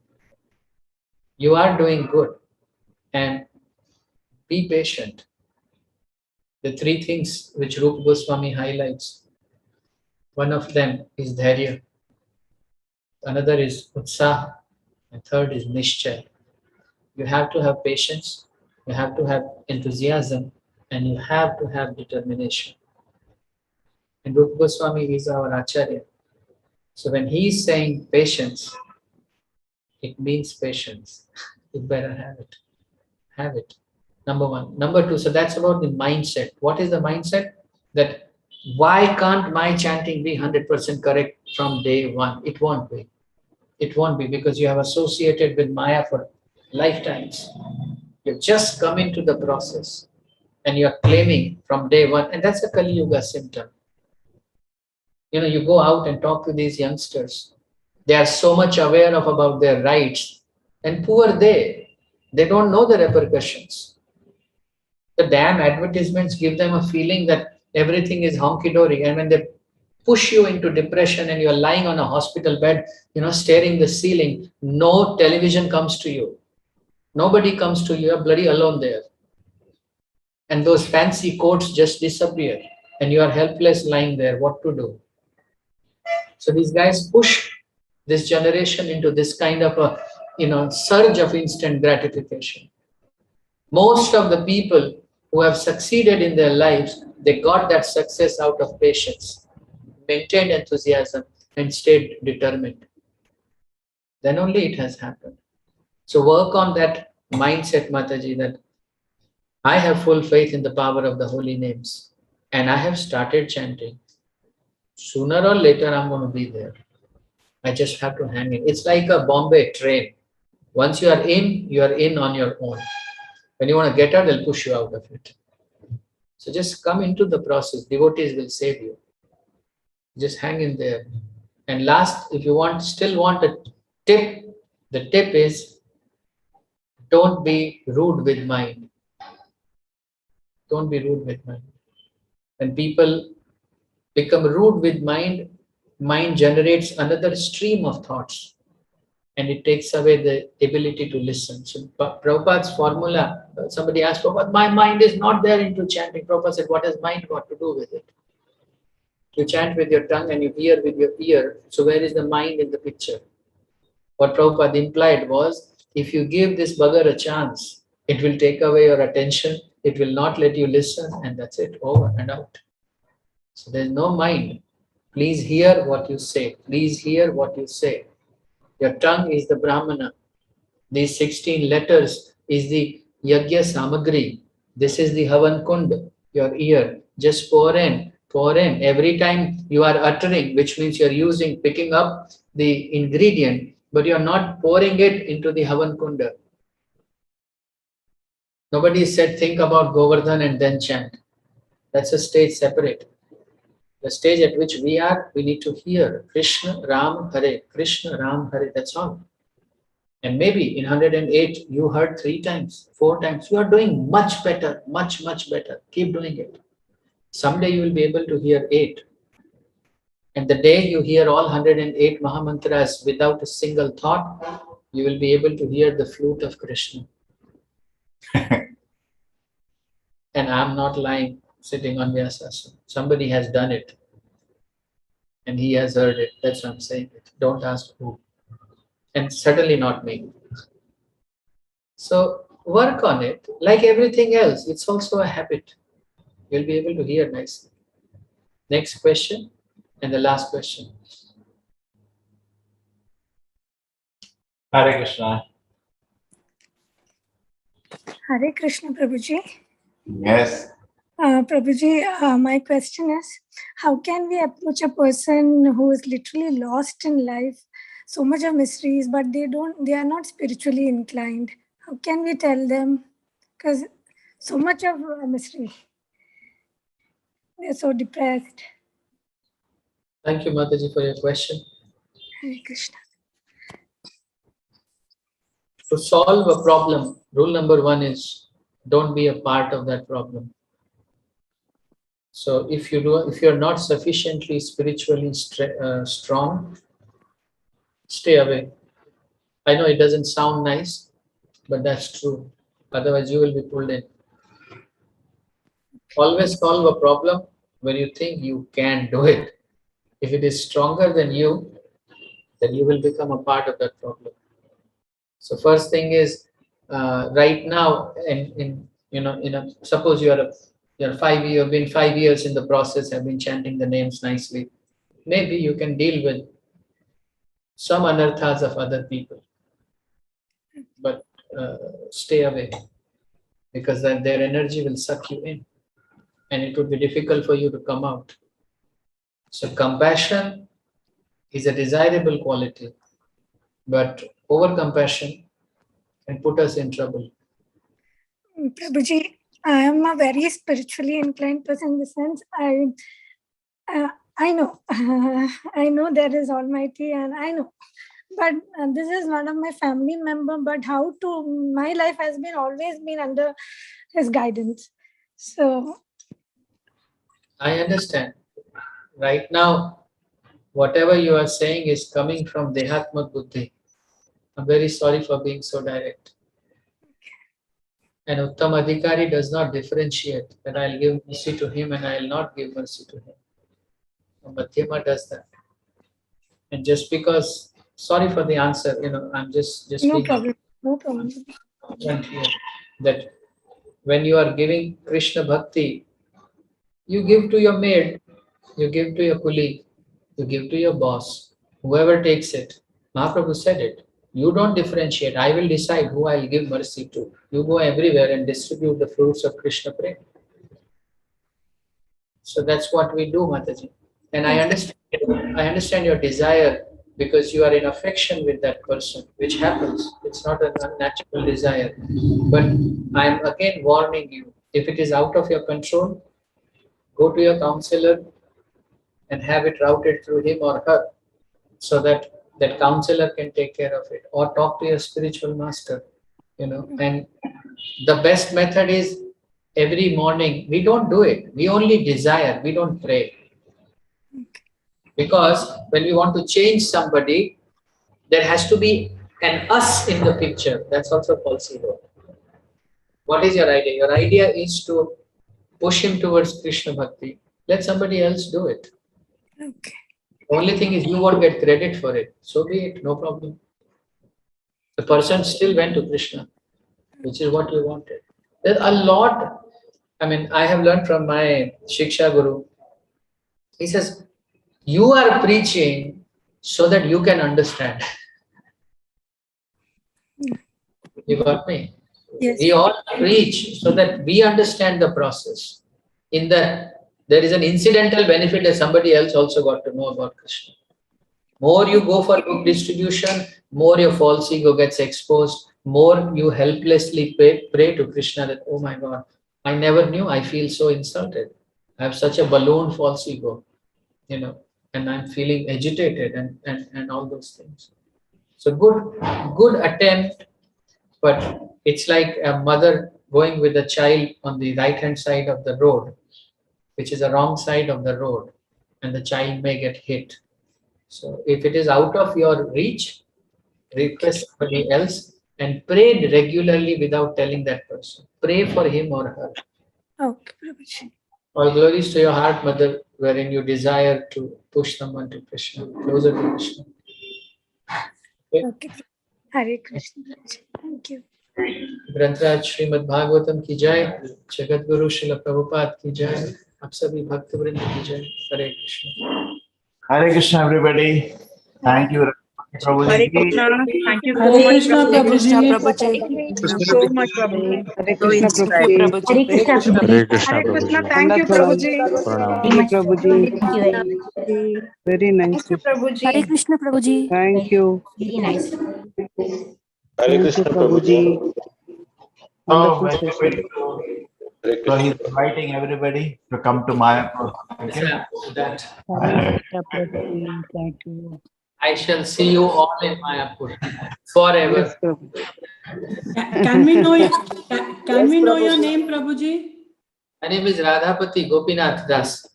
You are doing good and be patient. The three things which Rupa Goswami highlights, one of them is Dharya, another is Utsaha, and third is Nishchay. You have to have patience, you have to have enthusiasm, and you have to have determination. And Rupa Goswami is our Acharya. So when he is saying patience, it means patience. You better have it. Have it. Number one. Number two, so that's about the mindset. What is the mindset? That why can't my chanting be 100% correct from day one? It won't be. It won't be because you have associated with Maya for lifetimes. You've just come into the process and you're claiming from day one, and that's a Kali Yuga symptom. You know, you go out and talk to these youngsters. They are so much aware of about their rights, and poor they don't know the repercussions. The damn advertisements give them a feeling that everything is honky-dory, and when they push you into depression and you're lying on a hospital bed, you know, staring the ceiling, no television comes to you. Nobody comes to you, you're bloody alone there. And those fancy coats just disappear and you are helpless lying there, what to do? So these guys push this generation into this kind of a, you know, surge of instant gratification. Most of the people who have succeeded in their lives, they got that success out of patience, maintained enthusiasm, and stayed determined. Then only it has happened. So work on that mindset, Mataji, that I have full faith in the power of the holy names and I have started chanting. Sooner or later, I'm going to be there. I just have to hang in. It's like a Bombay train. Once you are in on your own. When you want to get out, they'll push you out of it. So just come into the process. Devotees will save you. Just hang in there. And last, if you still want a tip, the tip is don't be rude with mind. Don't be rude with mind. When people become rude with mind, mind generates another stream of thoughts and it takes away the ability to listen. So Prabhupada's formula, somebody asked, Prabhupada, my mind is not there into chanting. Prabhupada said, what has mind got to do with it? You chant with your tongue and you hear with your ear. So where is the mind in the picture? What Prabhupada implied was, if you give this bugger a chance, it will take away your attention, it will not let you listen, and that's it, over and out. So there's no mind. Please hear what you say. Please hear what you say. Your tongue is the Brahmana. These 16 letters is the Yajna Samagri. This is the Havan Kund, your ear. Just pour in, pour in. Every time you are uttering, which means you're picking up the ingredient, but you're not pouring it into the Havan Kunda. Nobody said think about Govardhan and then chant. That's a stage separate. The stage at which we are, we need to hear Krishna, Ram, Hare, Krishna, Ram, Hare, that's all. And maybe in 108, you heard 3 times, 4 times. You are doing much better, much, much better. Keep doing it. Someday you will be able to hear 8. And the day you hear all 108 Mahamantras without a single thought, you will be able to hear the flute of Krishna. And I'm not lying, sitting on Vyasasana. Somebody has done it. And he has heard it. That's why I'm saying it. Don't ask who. And certainly not me. So work on it. Like everything else, it's also a habit. You'll be able to hear nicely. Next question and the last question. Hare Krishna. Hare Krishna, Prabhuji. Yes. Prabhuji, my question is, how can we approach a person who is literally lost in life, so much of mysteries, but they are not spiritually inclined? How can we tell them? Because so much of mystery, they're so depressed. Thank you, Mataji, for your question. Hare Krishna. To solve a problem, rule number 1 is don't be a part of that problem. So if you're not sufficiently spiritually strong, stay away. I know it doesn't sound nice, but that's true. Otherwise, you will be pulled in. Always solve a problem when you think you can do it. If it is stronger than you, then you will become a part of that problem. So first thing is, right now, suppose you've been 5 years in the process, have been chanting the names nicely. Maybe you can deal with some anarthas of other people, but stay away, because then their energy will suck you in, and it would be difficult for you to come out. So compassion is a desirable quality, but over compassion can put us in trouble. Prabhuji, I am a very spiritually inclined person in the sense I know, I know there is Almighty, and I know, but this is one of my family member. But my life has been always been under His guidance. So I understand. Right now, whatever you are saying is coming from Dehatma Buddhi. I'm very sorry for being so direct. And Uttam Adhikari does not differentiate that I'll give mercy to him and I'll not give mercy to him. Madhyama does that. And just because, sorry for the answer, I'm just no being problem, no problem. here, that when you are giving Krishna Bhakti, you give to your maid, you give to your colleague, you give to your boss, whoever takes it. Mahaprabhu said it. You don't differentiate. I will decide who I'll give mercy to. You go everywhere and distribute the fruits of Krishna Prema. So that's what we do, Mataji. And I understand your desire, because you are in affection with that person, which happens. It's not an unnatural desire. But I am again warning you, if it is out of your control, go to your counselor and have it routed through him or her, so that that counselor can take care of it, or talk to your spiritual master. And the best method is every morning. We don't do it. We only desire. We don't pray. Because when we want to change somebody, there has to be an us in the picture. That's also false ego. What is your idea? Your idea is to push him towards Krishna Bhakti. Let somebody else do it. Okay. The only thing is you won't get credit for it. So be it, no problem. The person still went to Krishna, which is what you wanted. There's a lot. I have learned from my Shiksha Guru. He says, you are preaching so that you can understand. You got me? Yes. We all preach so that we understand the process. In that, there is an incidental benefit that somebody else also got to know about Krishna. More you go for book distribution, more your false ego gets exposed, more you helplessly pray to Krishna that, oh my God, I never knew, I feel so insulted. I have such a balloon false ego, and I'm feeling agitated and all those things. So good attempt, but it's like a mother going with a child on the right-hand side of the road, which is the wrong side of the road, and the child may get hit. So if it is out of your reach, request somebody else and pray regularly without telling that person. Pray for him or her. Okay, Prabhuji. All glories to your heart, Mother, wherein you desire to push someone to Krishna, closer to Krishna. Okay. Hare Krishna. Thank you. ग्रंथराज Shrimad Bhagavatam की जय, जगत गुरु श्रील प्रभुपाद की जय, आप सभी भक्तवृंद की जय. हरे Krishna. Hare Krishna, everybody. Thank you Hare Krishna. Thank you so Hare much, Krishna, Prabhuji. Prabhuji. Thank you so much, Prabhuji. Hare Krishna, Prabhuji. Hare Krishna, Hare Krishna, Hare Krishna. Prabhuji. Thank you, Prabhuji. Pranam. Prabhuji. Very nice. Thank you, Prabhuji. Hare Krishna Prabhuji. Thank you. Very nice. Hare Thank you, Krishna, Prabhuji. So Wonderful very session. quick. So he's inviting everybody to come to Mayapur. Okay. That Hare Krishna, Prabhuji. Thank you. I shall see you all in Mayapur forever. Yes, Prabhuji. Can we know your name, Prabhuji? My name is Radhapati Gopinath Das.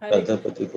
Radhapati